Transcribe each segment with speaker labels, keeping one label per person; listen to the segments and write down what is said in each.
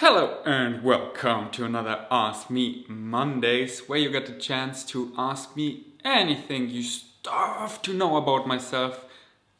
Speaker 1: Hello and welcome to another Ask Me Mondays, where you get the chance to ask me anything you starve to know about myself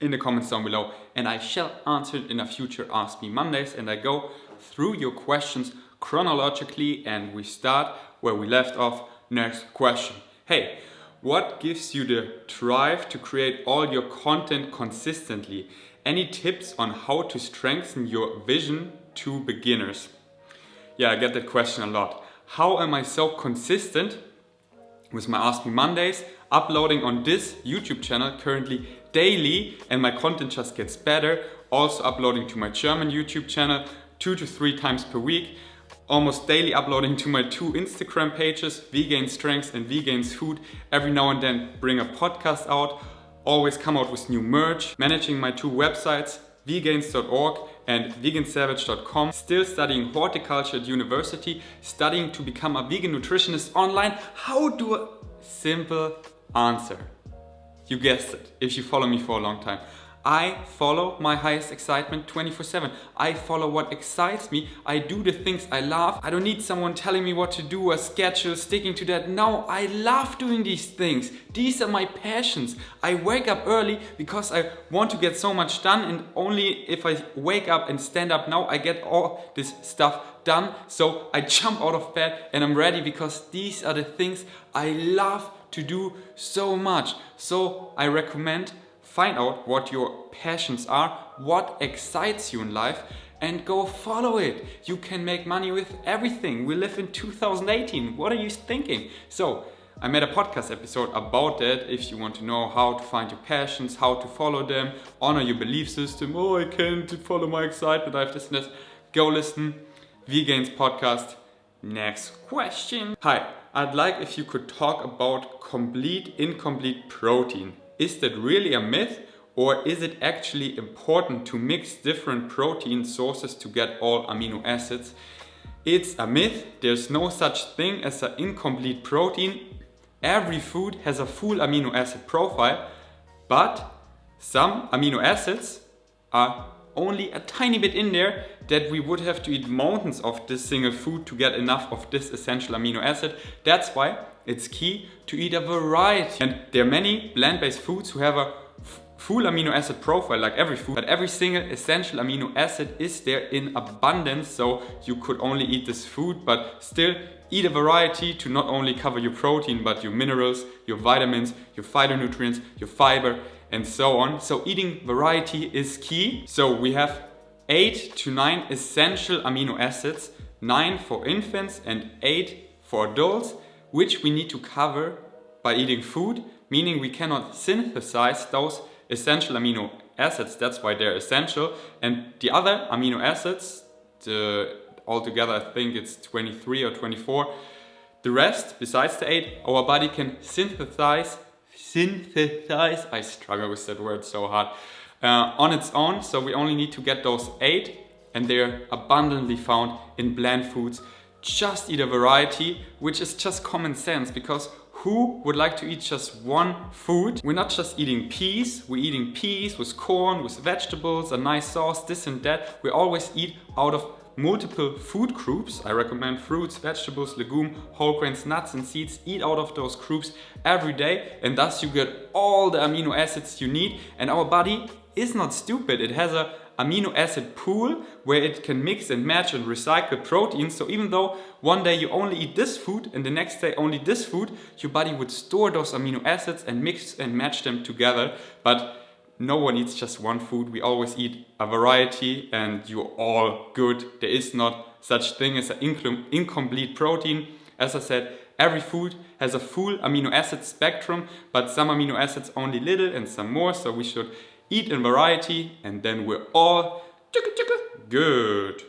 Speaker 1: in the comments down below, and I shall answer it in a future Ask Me Mondays. And I go through your questions chronologically, and we start where we left off. Next question. Hey, what gives you the drive to create all your content consistently? Any tips on how to strengthen your vision to beginners? Yeah, I get that question a lot. How am I so consistent with my Ask Me Mondays, uploading on this YouTube channel currently daily, and my content just gets better. Also uploading to my German YouTube channel 2 to 3 times per week. Almost daily uploading to my 2 Instagram pages, Vegan Strengths and Vegan Food. Every now and then bring a podcast out. Always come out with new merch. Managing my 2 websites, vegans.org and vegansavage.com. Still studying horticulture at university, studying to become a vegan nutritionist online. How do I? Simple answer. You guessed it, if you follow me for a long time. I follow my highest excitement 24/7. I follow what excites me. I do the things I love. I don't need someone telling me what to do, a schedule, sticking to that. No, I love doing these things. These are my passions. I wake up early because I want to get so much done, and only if I wake up and stand up now, I get all this stuff done. So I jump out of bed and I'm ready because these are the things I love to do so much. So I recommend find out what your passions are, what excites you in life, and go follow it. You can make money with everything. We live in 2018. What are you thinking? So I made a podcast episode about that. If you want to know how to find your passions, how to follow them, honor your belief system. Oh, I can't follow my excitement. I have this and this. Go listen. Vegans podcast. Next question. Hi, I'd like if you could talk about incomplete protein. Is that really a myth, or is it actually important to mix different protein sources to get all amino acids? It's a myth. There's no such thing as an incomplete protein. Every food has a full amino acid profile, but some amino acids are only a tiny bit in there that we would have to eat mountains of this single food to get enough of this essential amino acid. That's why it's key to eat a variety. And there are many plant-based foods who have a full amino acid profile like every food, but every single essential amino acid is there in abundance. So you could only eat this food, but still eat a variety to not only cover your protein, but your minerals, your vitamins, your phytonutrients, your fiber, and so on. So eating variety is key. So we have 8 to 9 essential amino acids, 9 for infants and 8 for adults, which we need to cover by eating food, meaning we cannot synthesize those essential amino acids. That's why they're essential. And the other amino acids, altogether I think it's 23 or 24, the rest, besides the 8, our body can synthesize, I struggle with that word so hard, on its own. So we only need to get those 8, and they're abundantly found in plant foods. Just eat a variety, which is just common sense, because who would like to eat just one food? We're not just eating peas, we're eating peas with corn, with vegetables, a nice sauce, this and that. We always eat out of multiple food groups. I recommend fruits, vegetables, legume, whole grains, nuts and seeds. Eat out of those groups every day, and thus you get all the amino acids you need. And our body is not stupid. It has a amino acid pool where it can mix and match and recycle proteins. So even though one day you only eat this food and the next day only this food, your body would store those amino acids and mix and match them together. But no one eats just one food. We always eat a variety, and you're all good. There is not such thing as an incomplete protein. As I said, every food has a full amino acid spectrum, but some amino acids only little and some more. So we should eat in variety, and then we're all good.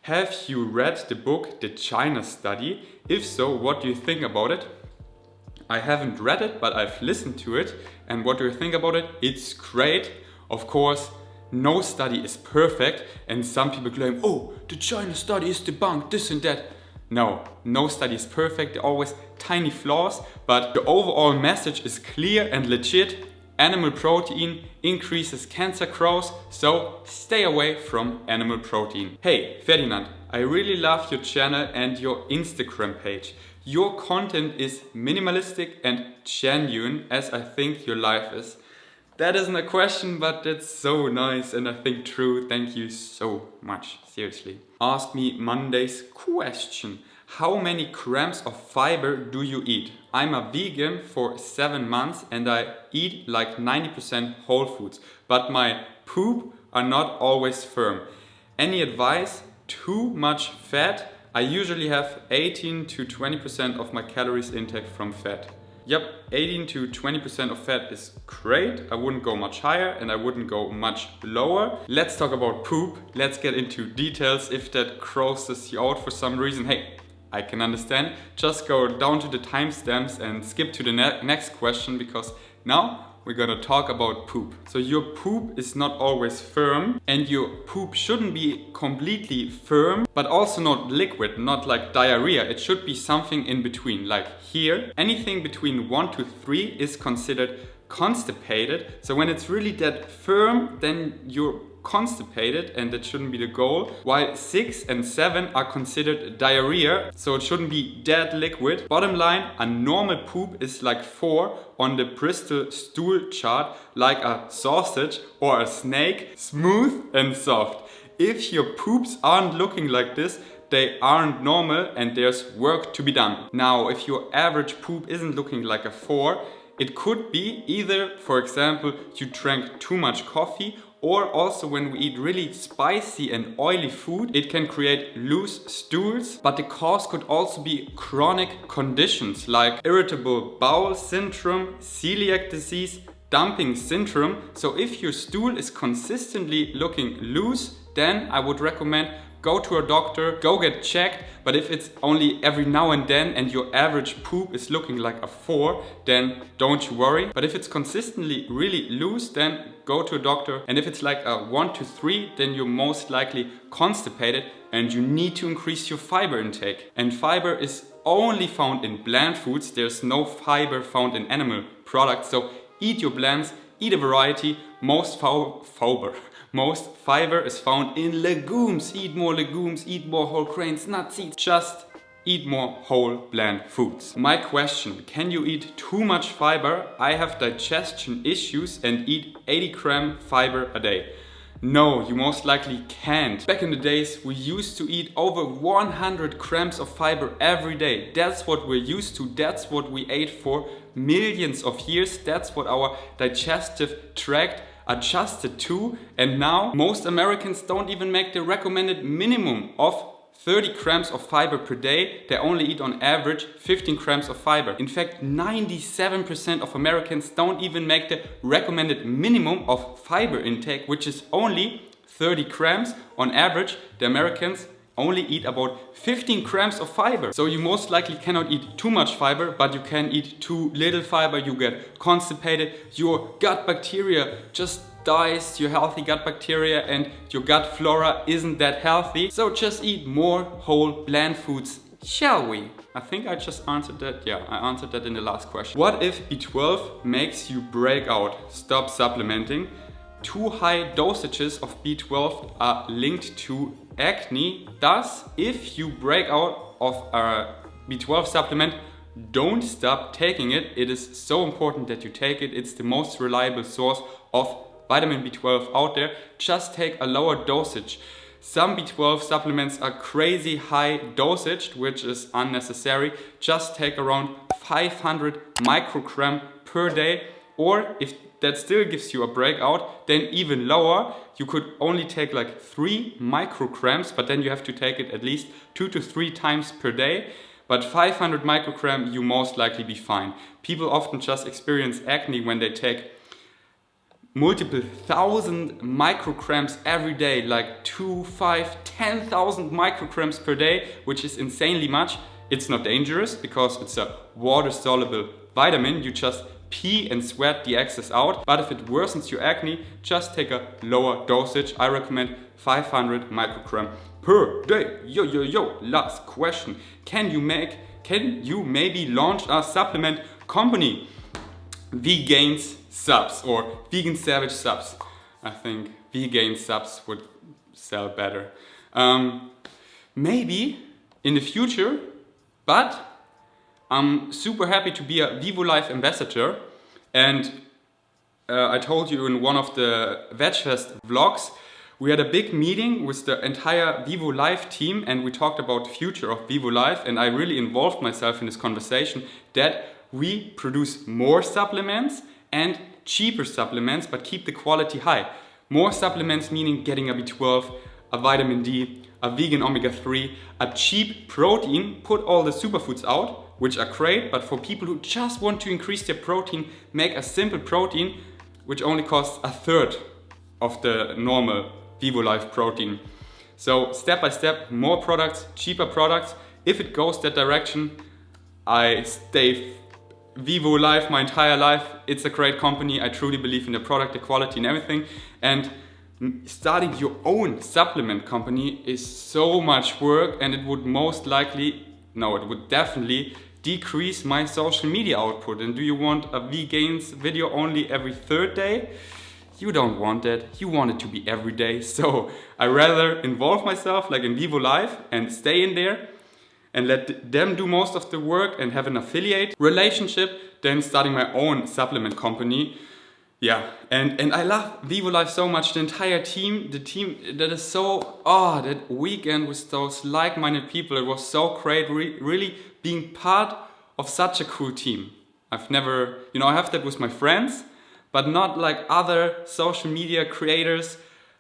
Speaker 1: Have you read the book The China Study? If so, what do you think about it? I haven't read it, but I've listened to it. And what do you think about it? It's great. Of course, no study is perfect, and some people claim, oh, the China study is debunked, this and that. No study is perfect. There are always tiny flaws, but the overall message is clear and legit. Animal protein increases cancer growth, so stay away from animal protein. Hey, Ferdinand, I really love your channel and your Instagram page. Your content is minimalistic and genuine, as I think your life is. That isn't a question, but that's so nice and I think true. Thank you so much, seriously. Ask me Monday's question. How many grams of fiber do you eat? I'm a vegan for 7 months and I eat like 90% whole foods, but my poop are not always firm. Any advice? Too much fat? I usually have 18 to 20% of my calories intake from fat. Yep, 18 to 20% of fat is great. I wouldn't go much higher and I wouldn't go much lower. Let's talk about poop. Let's get into details. If that grosses you out for some reason, hey, I can understand. Just go down to the timestamps and skip to the next question, because now we're gonna talk about poop. So your poop is not always firm and your poop shouldn't be completely firm, but also not liquid, not like diarrhea. It should be something in between, like here. Anything between 1 to 3 is considered constipated. So when it's really that firm, then you're constipated and that shouldn't be the goal. While 6 and 7 are considered diarrhea, so it shouldn't be that liquid. Bottom line, a normal poop is like 4 on the Bristol stool chart, like a sausage or a snake, smooth and soft. If your poops aren't looking like this, they aren't normal and there's work to be done. Now, if your average poop isn't looking like a 4, it could be either, for example, you drank too much coffee, or also when we eat really spicy and oily food, it can create loose stools. But the cause could also be chronic conditions like irritable bowel syndrome, celiac disease, dumping syndrome. So if your stool is consistently looking loose, then I would recommend go to a doctor, go get checked. But if it's only every now and then and your average poop is looking like a 4, then don't you worry. But if it's consistently really loose, then go to a doctor. And if it's like a 1 to 3, then you're most likely constipated and you need to increase your fiber intake. And fiber is only found in plant foods. There's no fiber found in animal products. So eat your plants, eat a variety. Most fiber is found in legumes. Eat more legumes, eat more whole grains, nuts, seeds. Just eat more whole plant foods. My question, can you eat too much fiber? I have digestion issues and eat 80 gram fiber a day. No, you most likely can't. Back in the days, we used to eat over 100 grams of fiber every day. That's what we're used to. That's what we ate for millions of years. That's what our digestive tract adjusted to. And now most Americans don't even make the recommended minimum of 30 grams of fiber per day. They only eat on average 15 grams of fiber. In fact, 97% of Americans don't even make the recommended minimum of fiber intake, which is only 30 grams. On average, the Americans only eat about 15 grams of fiber. So you most likely cannot eat too much fiber, but you can eat too little fiber. You get constipated, your gut bacteria just dies, your healthy gut bacteria, and your gut flora isn't that healthy. So just eat more whole plant foods, shall we? I think I just answered that. Yeah, I answered that in the last question. What if B12 makes you break out? Stop supplementing. Too high dosages of B12 are linked to acne. Thus, if you break out of a B12 supplement, don't stop taking it. It is so important that you take it. It's the most reliable source of vitamin B12 out there. Just take a lower dosage. Some B12 supplements are crazy high dosage, which is unnecessary. Just take around 500 microgram per day, or if that still gives you a breakout, then even lower. You could only take like 3 micrograms, but then you have to take it at least 2 to 3 times per day. But 500 microgram, you most likely be fine. People often just experience acne when they take multiple thousand micrograms every day, like 2, 5, 10,000 micrograms per day, which is insanely much. It's not dangerous because it's a water-soluble vitamin. You just pee and sweat the excess out. But if it worsens your acne, just take a lower dosage. I recommend 500 microgram per day. Yo, last question. Can you maybe launch a supplement company? Vegan's subs or vegan savage subs. I think vegan subs would sell better. maybe in the future, but I'm super happy to be a Vivo Life ambassador. And I told you in one of the VegFest vlogs, we had a big meeting with the entire Vivo Life team and we talked about the future of Vivo Life, and I really involved myself in this conversation that we produce more supplements and cheaper supplements but keep the quality high. More supplements meaning getting a B12, a vitamin D, a vegan omega-3, a cheap protein, put all the superfoods out, which are great, but for people who just want to increase their protein, make a simple protein which only costs a third of the normal Vivo Life protein. So step by step, more products, cheaper products. If it goes that direction, I stay Vivo Life my entire life. It's a great company. I truly believe in the product, the quality and everything. And starting your own supplement company is so much work, and it would most likely, no, it would definitely decrease my social media output. And do you want a vegans video only every third day? You don't want that. You want it to be every day. So I rather involve myself like in Vivo Life and stay in there and let them do most of the work and have an affiliate relationship than starting my own supplement company. Yeah, and I love Vivo Life so much, the entire team, the team that is so, that weekend with those like-minded people, it was so great, really being part of such a cool team. I've never, I have that with my friends, but not like other social media creators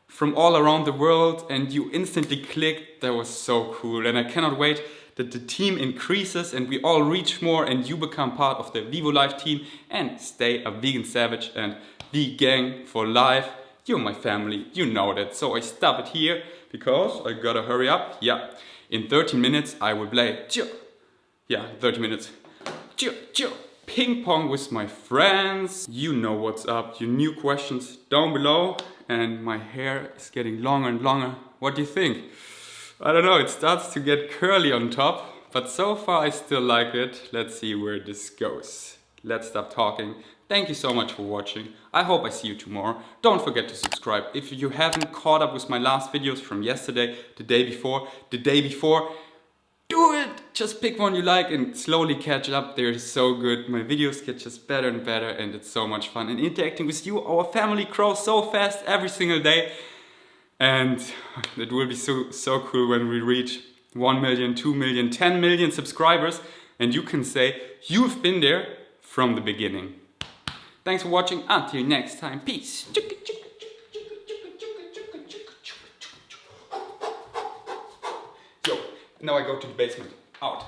Speaker 1: from all around the world, and you instantly clicked. That was so cool, and I cannot wait that the team increases and we all reach more and you become part of the Vivo Life team and stay a vegan savage and vegan for life. You're my family, you know that. So I stop it here because I gotta hurry up. Yeah, in 13 minutes I will play 30 minutes ping pong with my friends. You know what's up, your new questions down below, and my hair is getting longer and longer. What do you think? I don't know, it starts to get curly on top, but so far I still like it. Let's see where this goes. Let's stop talking. Thank you so much for watching. I hope I see you tomorrow. Don't forget to subscribe. If you haven't caught up with my last videos from yesterday, the day before, do it! Just pick one you like and slowly catch up. They're so good. My videos get just better and better, and it's so much fun. And interacting with you, our family grows so fast every single day. And it will be so cool when we reach 1 million, 2 million, 10 million subscribers, and you can say you've been there from the beginning. Thanks for watching. Until next time. Peace. Yo, now I go to the basement. Out.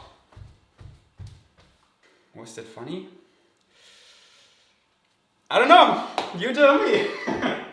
Speaker 1: Was that funny? I don't know. You tell me.